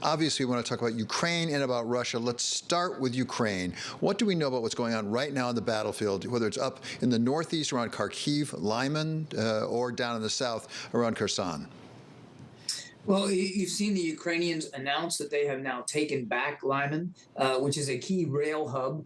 Obviously, we want to talk about Ukraine and about Russia. Let's start with Ukraine. What do we know about what's going on right now on the battlefield, whether it's up in the northeast around Kharkiv, Lyman, or down in the south around Kherson? Well, you've seen the Ukrainians announce that they have now taken back Lyman, which is a key rail hub,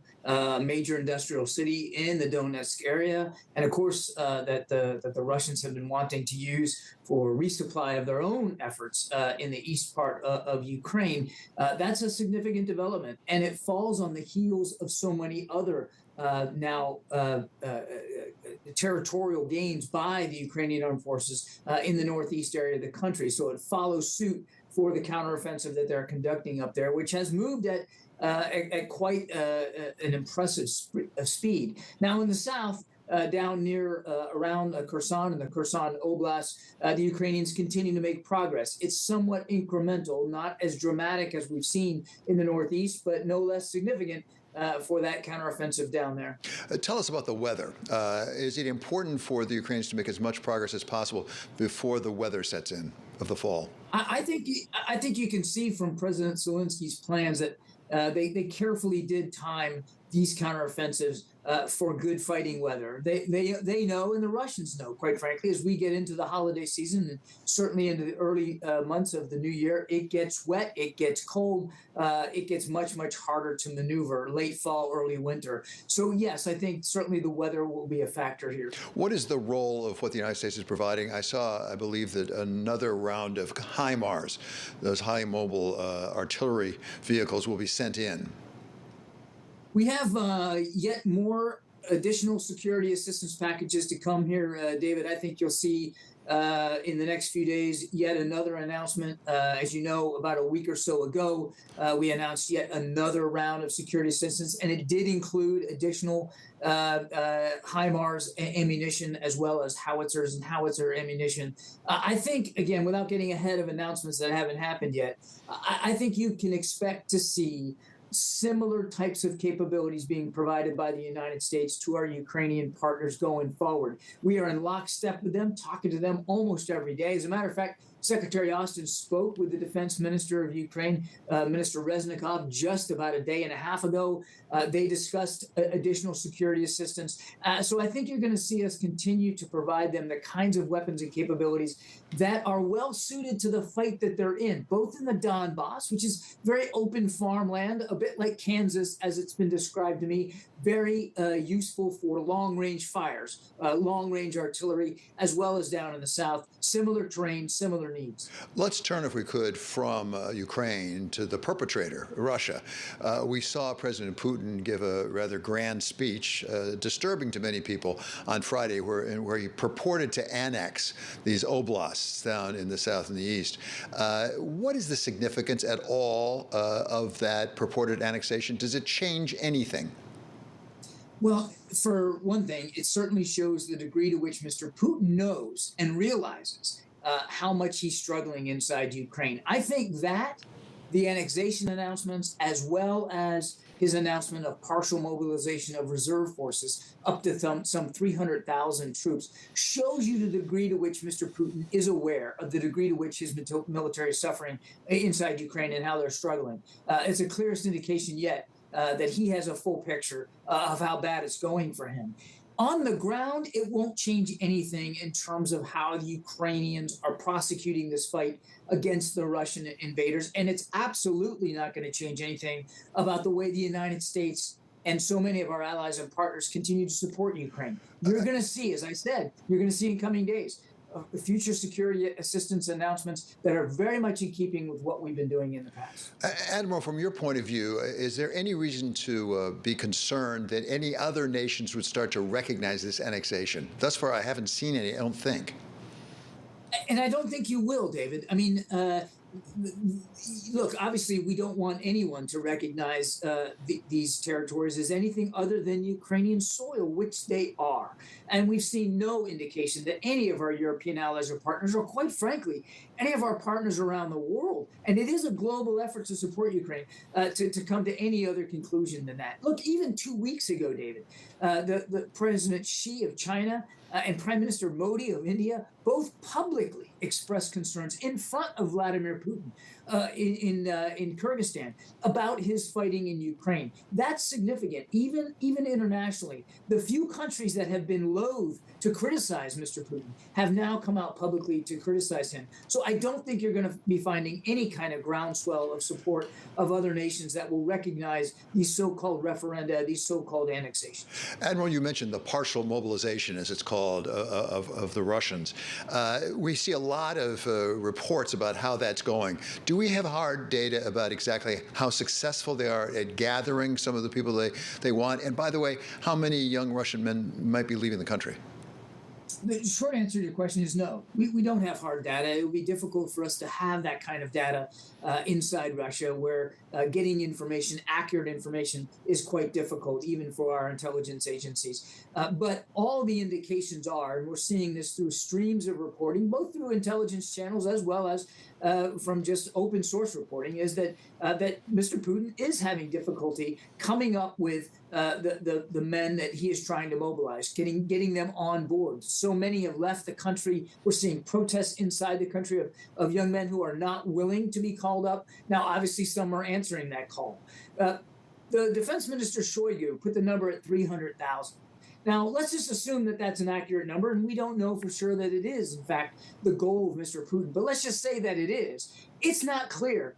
major industrial city in the Donetsk area, and of course that the Russians have been wanting to use for resupply of their own efforts in the east part of Ukraine. That's a significant development, and it falls on the heels of so many other territorial gains by the Ukrainian armed forces in the northeast area of the country. So it follows suit for the counteroffensive that they're conducting up there, which has moved at quite an impressive speed. Now in the south, down near around Kherson and the Kherson Oblast, the Ukrainians continue to make progress. It's somewhat incremental, not as dramatic as we've seen in the northeast, but no less significant for that counteroffensive down there. Tell us about the weather. Is it important for the Ukrainians to make as much progress as possible before the weather sets in of the fall? I think you can see from President Zelensky's plans that they carefully did time these counteroffensives for good fighting weather. They know, and the Russians know, quite frankly, as we get into the holiday season and certainly into the early months of the new year, it gets wet, it gets cold, it gets much harder to maneuver, late fall, early winter. So yes, I think certainly the weather will be a factor here. What is the role of what the United States is providing? I believe that another round of HIMARS, those high mobile artillery vehicles, will be sent in. We have yet more additional security assistance packages to come here, David. I think you'll see in the next few days yet another announcement. As you know, about a week or so ago, we announced yet another round of security assistance, and it did include additional HIMARS ammunition as well as howitzers and howitzer ammunition. I think, again, without getting ahead of announcements that haven't happened yet, I think you can expect to see similar types of capabilities being provided by the United States to our Ukrainian partners going forward. We are in lockstep with them, talking to them almost every day. As a matter of fact, Secretary Austin spoke with the defense minister of Ukraine, Minister Reznikov, just about a day and a half ago. They discussed additional security assistance. So I think you're going to see us continue to provide them the kinds of weapons and capabilities that are well suited to the fight that they're in, both in the Donbass, which is very open farmland, a bit like Kansas, as it's been described to me, very useful for long-range fires, long-range artillery, as well as down in the south, similar terrain, similar needs. Let's turn, if we could, from Ukraine to the perpetrator, Russia. We saw President Putin give a rather grand speech, disturbing to many people, on Friday, where he purported to annex these oblasts down in the south and the east. What is the significance at all of that purported annexation? Does it change anything? Well, for one thing, it certainly shows the degree to which Mr. Putin knows and realizes how much he's struggling inside Ukraine. I think that the annexation announcements, as well as his announcement of partial mobilization of reserve forces up to some 300,000 troops, shows you the degree to which Mr. Putin is aware of the degree to which his military is suffering inside Ukraine and how they're struggling. It's the clearest indication yet that he has a full picture of how bad it's going for him. On the ground, it won't change anything in terms of how the Ukrainians are prosecuting this fight against the Russian invaders. And it's absolutely not going to change anything about the way the United States and so many of our allies and partners continue to support Ukraine. You're going to see, as I said, you're going to see in coming days, future security assistance announcements that are very much in keeping with what we've been doing in the past. Admiral, from your point of view, is there any reason to be concerned that any other nations would start to recognize this annexation? Thus far, I haven't seen any, I don't think. And I don't think you will, David. I mean, look, obviously, we don't want anyone to recognize these territories as anything other than Ukrainian soil, which they are. And we've seen no indication that any of our European allies or partners, or quite frankly, any of our partners around the world, and it is a global effort to support Ukraine, to come to any other conclusion than that. Look, even 2 weeks ago, David, the President Xi of China and Prime Minister Modi of India both publicly expressed concerns in front of Vladimir Putin in Kyrgyzstan about his fighting in Ukraine. That's significant, even internationally. The few countries that have been loath to criticize Mr. Putin have now come out publicly to criticize him. So I don't think you're going to be finding any kind of groundswell of support of other nations that will recognize these so-called referenda, these so-called annexations. Admiral, you mentioned the partial mobilization, as it's called, of the Russians. We see a lot of reports about how that's going. Do we have hard data about exactly how successful they are at gathering some of the people they want? And by the way, how many young Russian men might be leaving the country? The short answer to your question is no. We don't have hard data. It would be difficult for us to have that kind of data inside Russia, where getting information, accurate information, is quite difficult, even for our intelligence agencies. But all the indications are, and we're seeing this through streams of reporting, both through intelligence channels as well as from just open source reporting, is that Mr. Putin is having difficulty coming up with the men that he is trying to mobilize, getting them on board. So many have left the country. We're seeing protests inside the country of young men who are not willing to be called up. Now, obviously, some are answering that call. The defense minister Shoigu put the number at 300,000. Now, let's just assume that that's an accurate number, and we don't know for sure that it is, in fact, the goal of Mr. Putin. But let's just say that it is. It's not clear,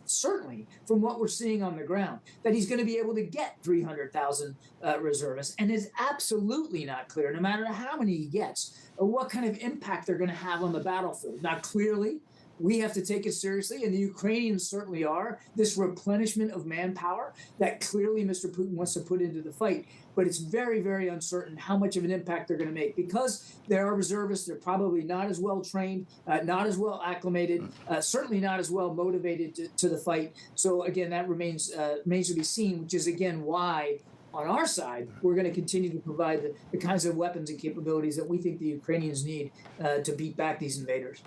certainly from what we're seeing on the ground, that he's going to be able to get 300,000 reservists. And it's absolutely not clear, no matter how many he gets, what kind of impact they're going to have on the battlefield. Now, clearly, we have to take it seriously, and the Ukrainians certainly are, this replenishment of manpower that clearly Mr. Putin wants to put into the fight. But it's very, very uncertain how much of an impact they're going to make. Because there are reservists, they're probably not as well trained, not as well acclimated, certainly not as well motivated to the fight. So again, that remains to be seen, which is again why on our side, we're going to continue to provide the kinds of weapons and capabilities that we think the Ukrainians need to beat back these invaders.